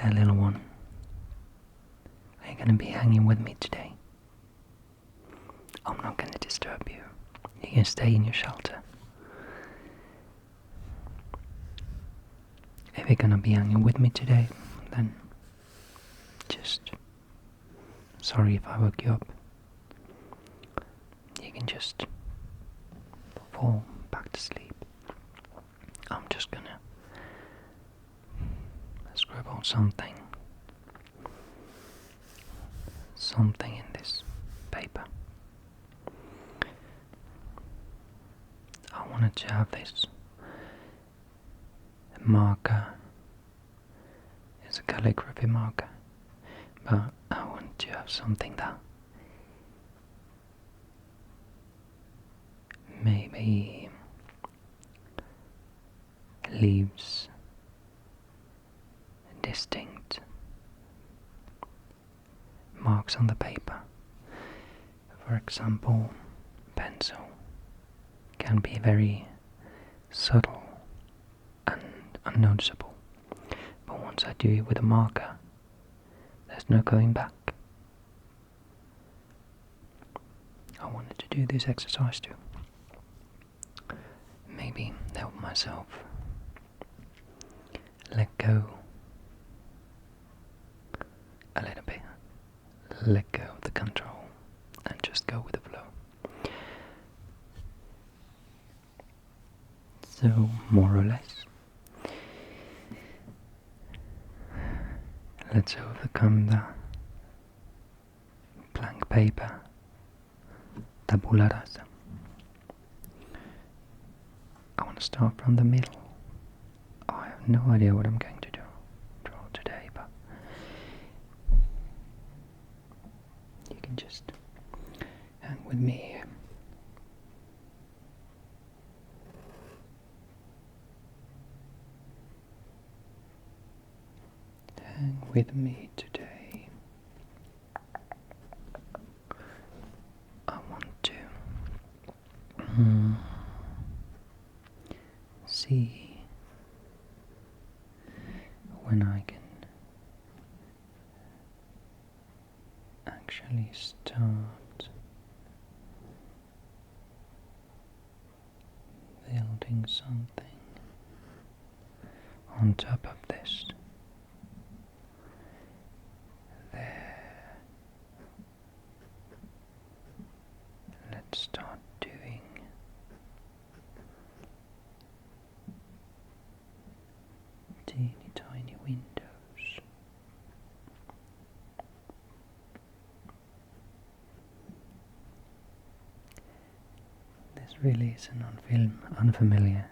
Hey little one, are you gonna be hanging with me today? I'm not gonna disturb you. You can stay in your shelter. If you're gonna be hanging with me today, then just... Sorry if I woke you up. You can just fall back to sleep. I'm just gonna scribble something in this paper. I wanted to have this marker. It's a calligraphy marker, but I want to have something that maybe leaves distinct marks on the paper. For example, pencil can be very subtle and unnoticeable, but once I do it with a marker, there's no going back. I wanted to do this exercise too. Maybe help myself let go a little bit, let go of the control and just go with the flow. So, more or less, let's overcome the blank paper, tabula rasa. I want to start from the middle. I have no idea what I'm going to draw today, but you can just hang with me here. Hang with me today. I want to see when I can actually start building something on top of this. There. Let's start doing teeny tiny windows. This really is an unfamiliar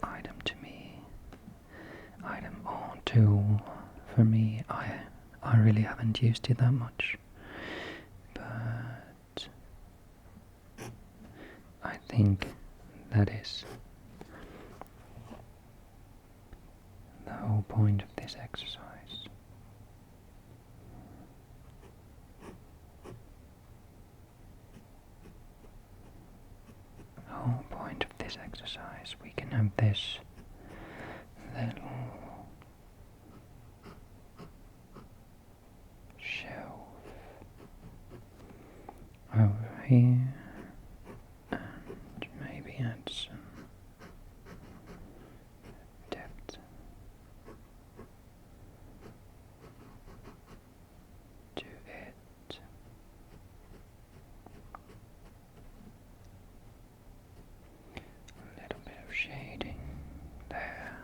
item to me, item or tool for me. I really haven't used it that much, but I think that is the whole point of this exercise. The whole point of this exercise, we can have this little shelf over here, and maybe add some depth to it. A little bit of shading there.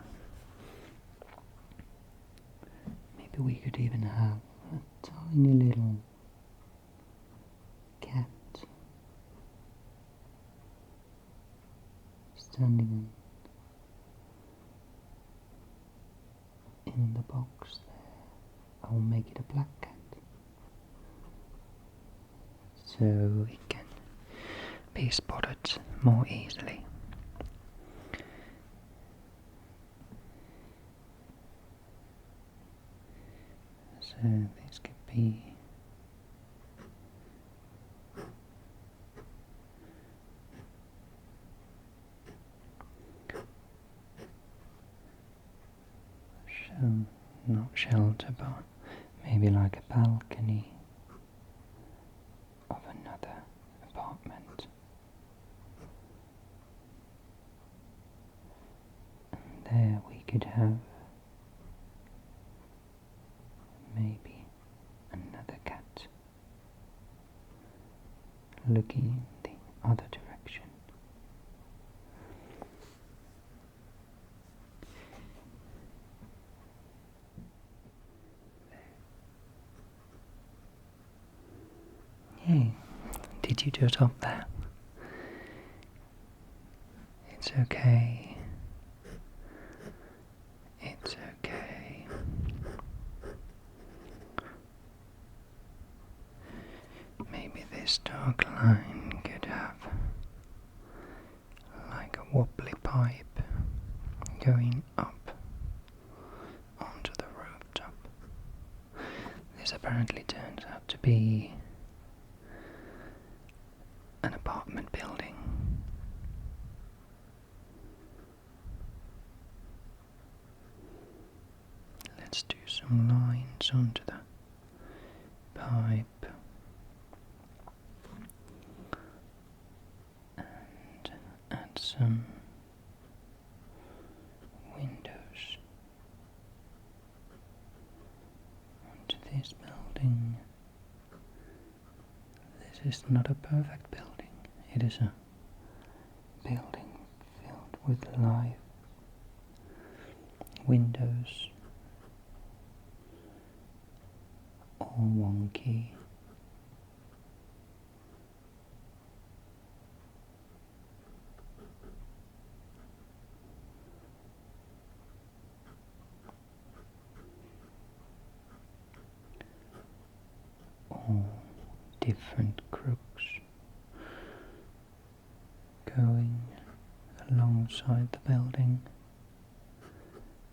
Maybe we could even have a tiny little cat standing in the box there. I will make it a black cat, so it can be spotted more easily. So this could be So, not shelter, but maybe like a balcony of another apartment. And there we could have maybe another cat looking in the other direction. Hey, did you just up there? It's okay. It's okay. Maybe this dark line could have like a wobbly pipe going up onto the rooftop. This apparently turns out to be an apartment building. Let's do some lines onto the pipe and add some windows onto this building. This is not a perfect building. It is a building filled with life, windows, all wonky. All different crooks going alongside the building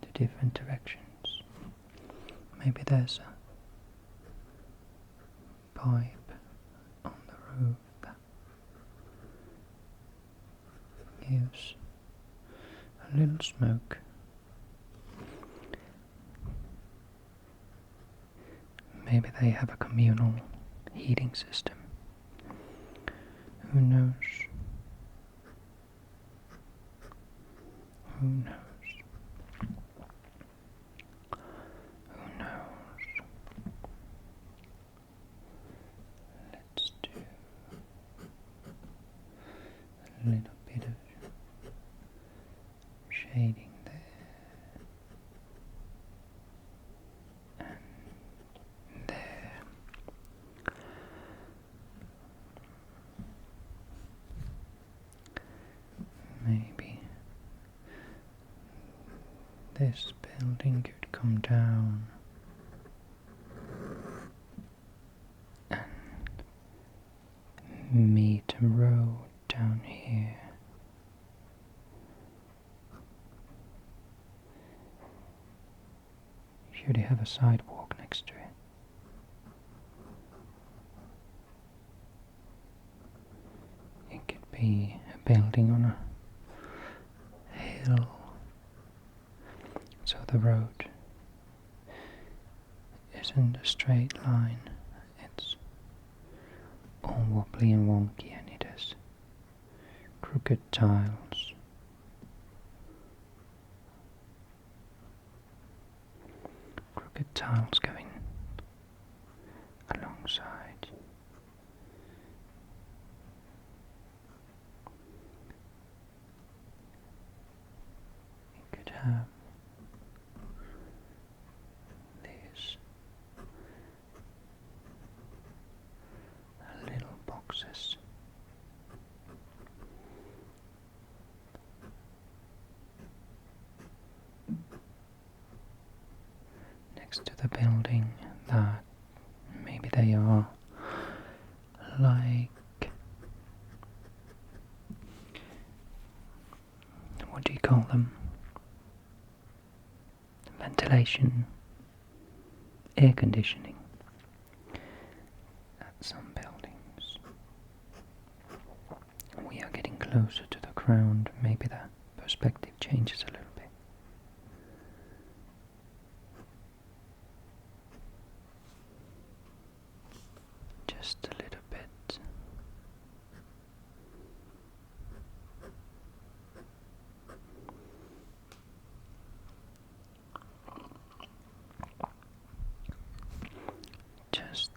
to different directions. Maybe there's a pipe on the roof that gives a little smoke. Maybe they have a communal heating system. Who knows? Who knows? Who knows? Let's do a little bit of shading there. And there. Maybe this building could come down and meet a road down here. Should it have a sidewalk next to it? It could be a building on a hill, so the road isn't a straight line, it's all wobbly and wonky, and it has crooked tiles. Crooked tiles going alongside. It could have these little boxes. Next to the building, that maybe they are like, what do you call them? Ventilation, air conditioning at some buildings. We are getting closer to the ground, maybe the perspective changes a little bit.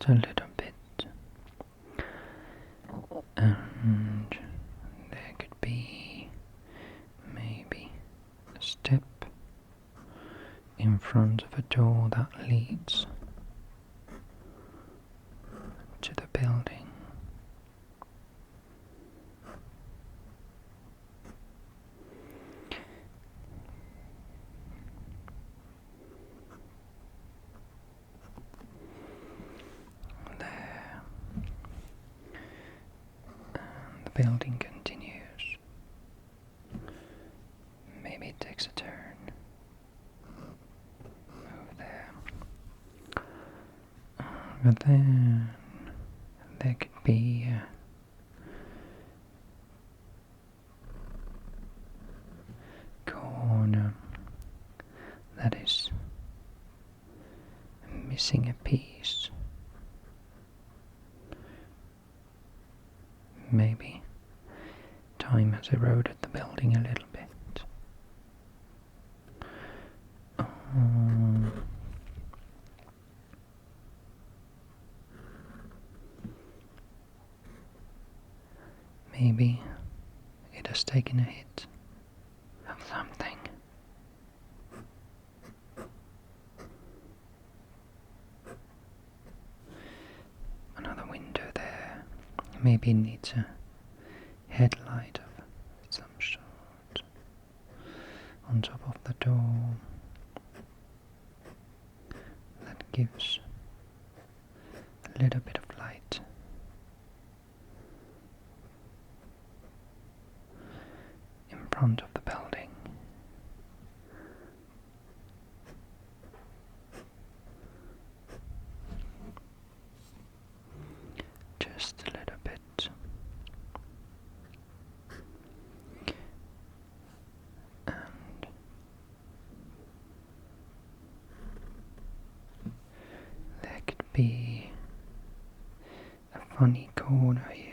a little bit, and there could be maybe a step in front of a door that leads to the building. There. And the building continues. Maybe it takes a turn. Move there. But then there could be a corner that is missing a piece. Maybe time has eroded the building a little bit. Maybe it has taken a hit of something. Another window there. Maybe it needs a headlight of some sort on top of the door that gives a little bit of light. In front of the building. Just a little bit. And there could be a funny corner here.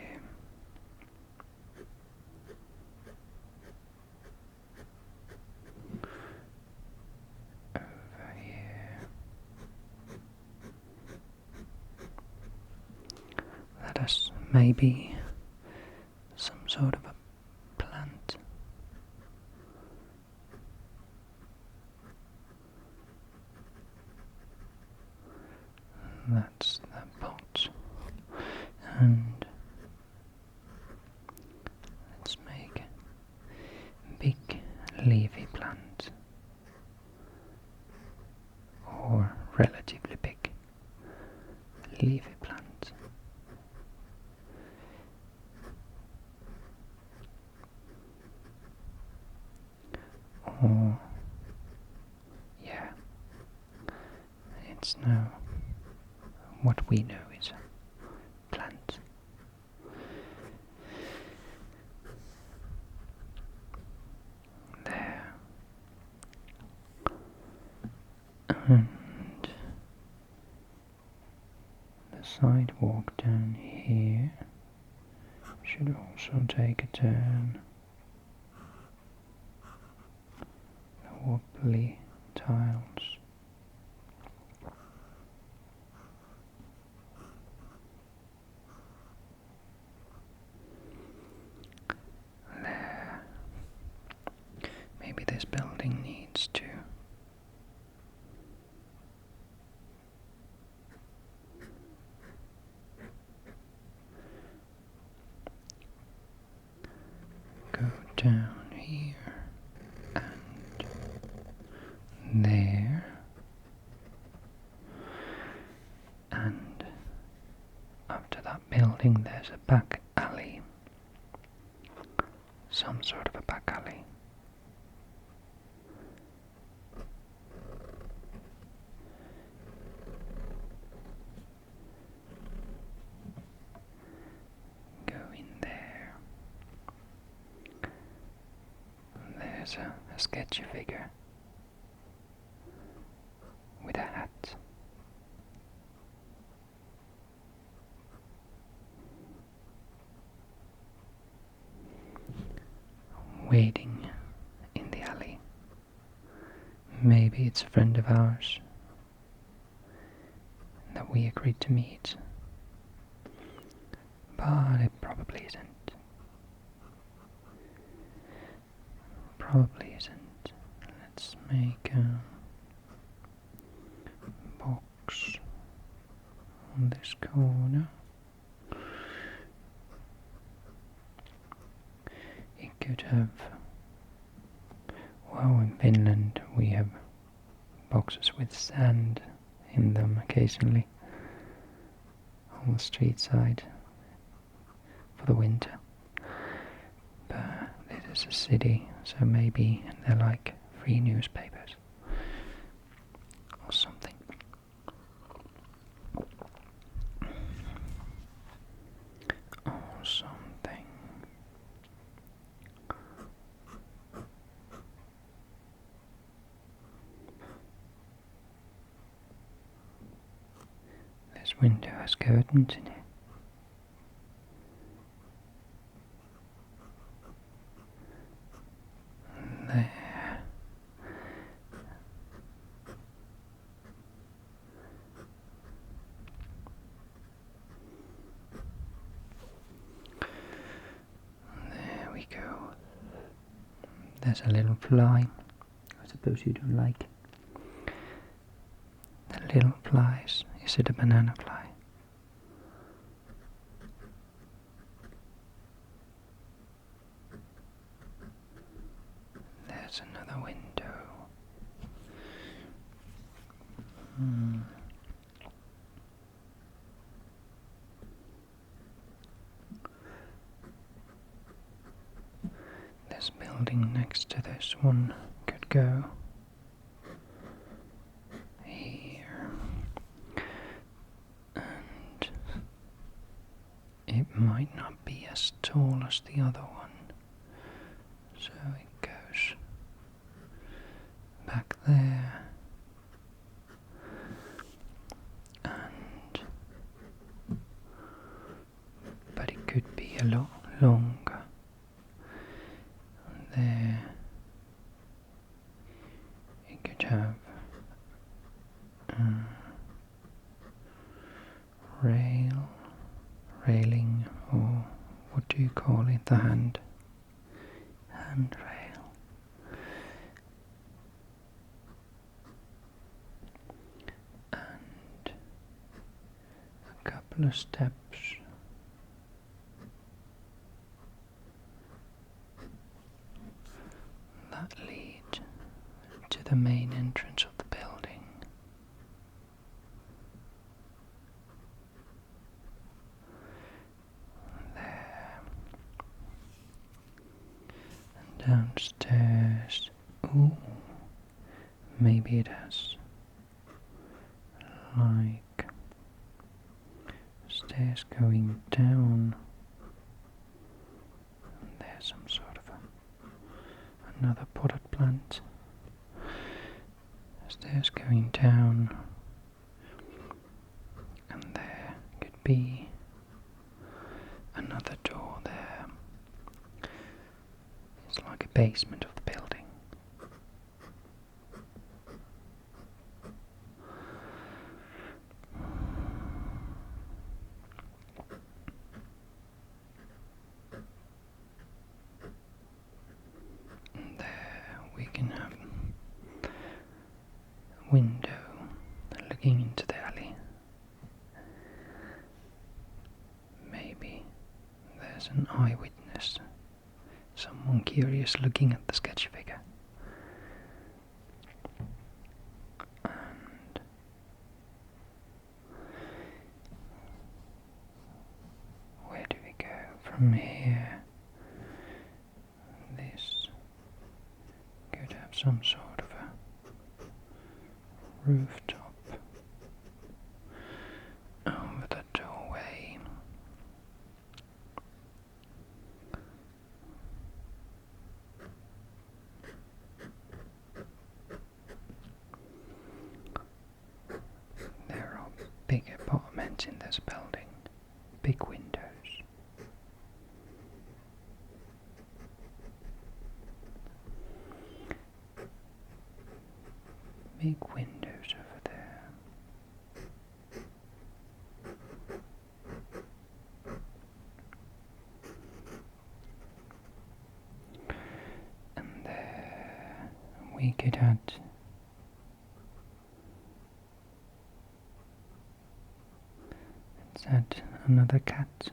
That is maybe some sort of a plant. That's the pot. And let's make a big leafy plant, or relatively big leafy plant. Or, yeah, it's now what we know is a plant. There. And the sidewalk down here should also take a turn. Wobbly tiles. There. Maybe this building needs to go down here and there, and after that building there's a back alley, some sort of a back alley. Go in there. There's a sketchy figure with a hat. Waiting in the alley. Maybe it's a friend of ours that we agreed to meet. But it probably isn't. Probably isn't. Let's make a box on this corner. It could have, well, in Finland we have boxes with sand in them occasionally on the street side for the winter. But this is a city, so maybe they're like free newspapers or something. This window has curtains in it. There. There we go. There's a little fly. I suppose you don't like the little flies. Is it a banana fly? There's another window. This building next to this one could go here, and it might not be as tall as the other one, so it goes back there, but it could be a lot longer. There you could have railing, or what do you call it, the handrail. And a couple of steps that lead to the main entrance of the building. There. And downstairs. Ooh, maybe it has like stairs going down. And there's some sort of another potted plant. Stairs going down, and there could be another door there. It's like a basement of the building. And there we can have a window looking into the alley. Maybe there's an eyewitness, someone curious looking at the sketch figure. And where do we go from here? This could have some sort of a rooftop over the doorway. There are big apartments in this building, big windows. Big windows over there. we could add let's add another cat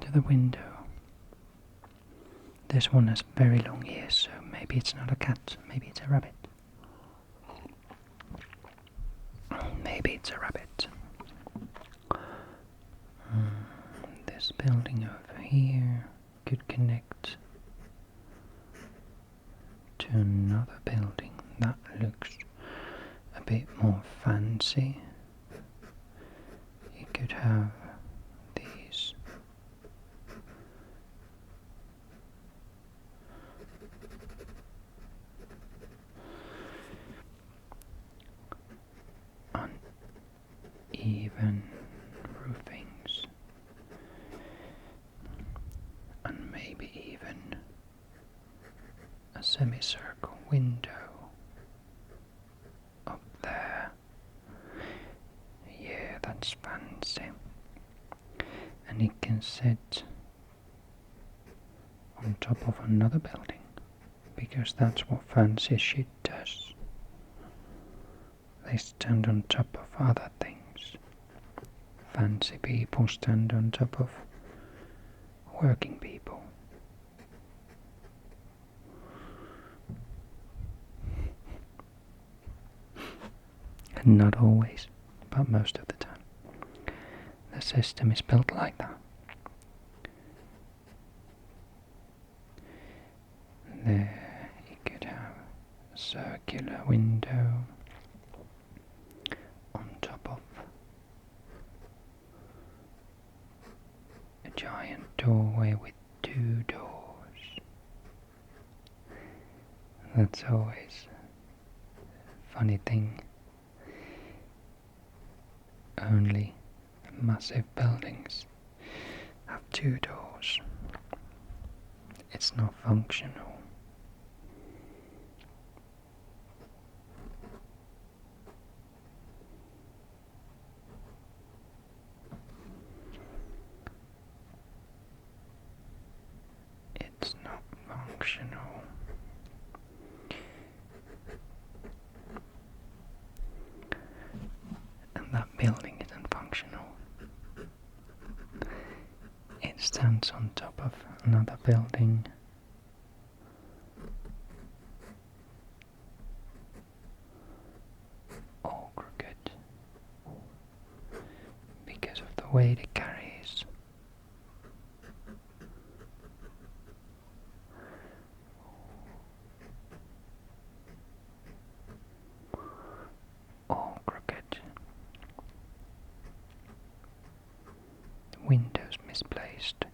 to the window. This one has very long ears, so maybe it's not a cat, maybe it's a rabbit. Maybe it's a rabbit. This building over here could connect to another building that looks a bit more fancy. You could have these uneven roofings and maybe even a semicircle window up there. Yeah, that's fancy. And it can sit on top of another building, because that's what fancy shit does. They stand on top of other things. Fancy people stand on top of working people. And not always, but most of the time. The system is built like that. There you could have a circular window on top of a giant doorway with 2 doors. That's always a funny thing. Only massive buildings have 2 doors. It's not functional. It's not functional. And that building isn't functional. It stands on top of another building. All crooked because of the weight it carries. All crooked. Windows misplaced.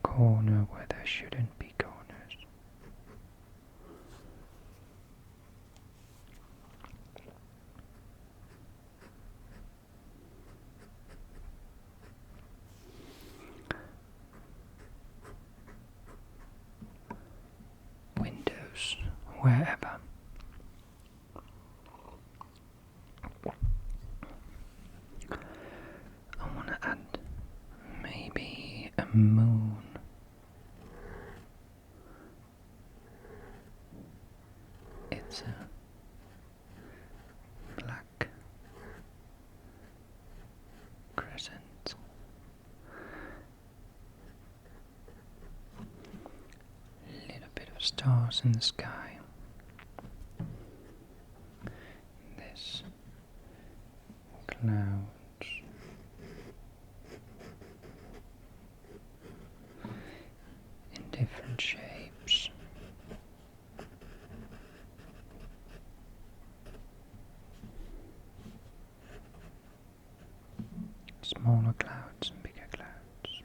Corner where there shouldn't be corners. Windows wherever. I want to add maybe a moon. It's a black crescent. Little bit of stars in the sky. This clouds. In different shapes. Smaller clouds and bigger clouds.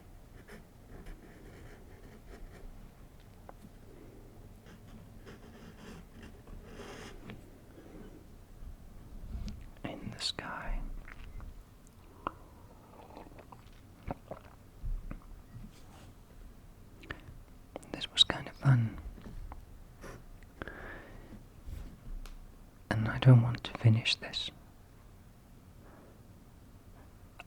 In the sky. This was kind of fun. And I don't want to finish this.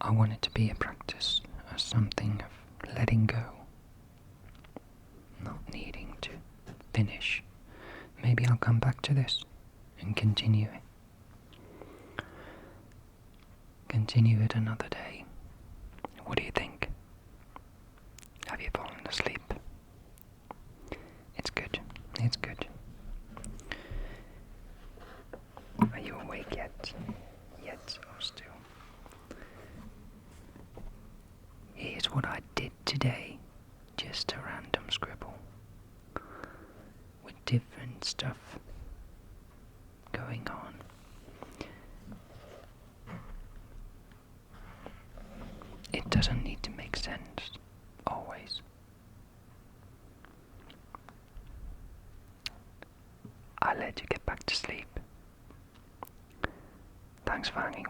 I want it to be a practice, something of letting go, not needing to finish. Maybe I'll come back to this and continue it. Continue it another day. What do you think? Have you fallen asleep? It's good. It's good. Are you awake yet? Yet or still? Here's what I did today. Just a random scribble. With different stuff going on. It doesn't need to make sense, always. I'll let you get back to sleep. Thanks for hanging